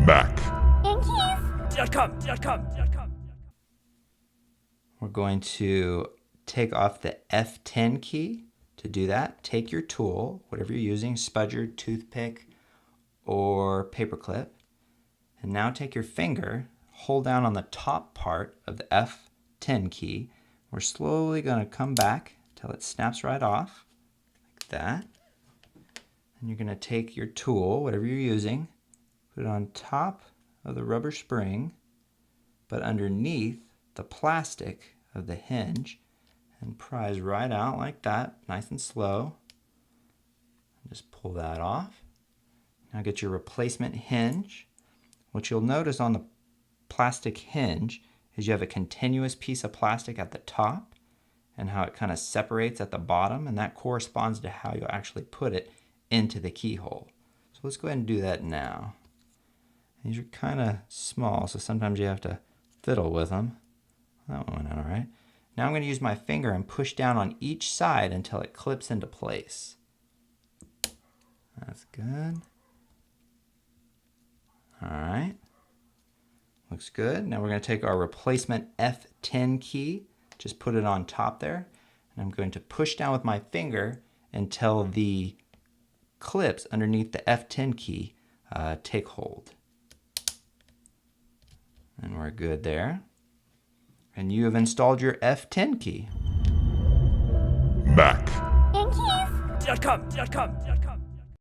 Mac.com. We're going to take off the F10 key. To do that, take your tool, whatever you're using, spudger, toothpick, or paperclip, and now take your finger, hold down on the top part of the F10 key. We're slowly going to come back till it snaps right off, like that. And you're going to take your tool, whatever you're using, put it on top of the rubber spring, but underneath the plastic of the hinge, and prise right out like that, nice and slow. Just pull that off. Now get your replacement hinge. What you'll notice on the plastic hinge is you have a continuous piece of plastic at the top and how it kind of separates at the bottom, and that corresponds to how you'll actually put it into the keyhole. So let's go ahead and do that now. These are kind of small, so sometimes you have to fiddle with them. That one went out all right. Now I'm going to use my finger and push down on each side until it clips into place. That's good. All right. Looks good. Now we're going to take our replacement F10 key, just put it on top there, and I'm going to push down with my finger until the clips underneath the F10 key take hold. And we're good there. And you have installed your F10 key. Mac.com.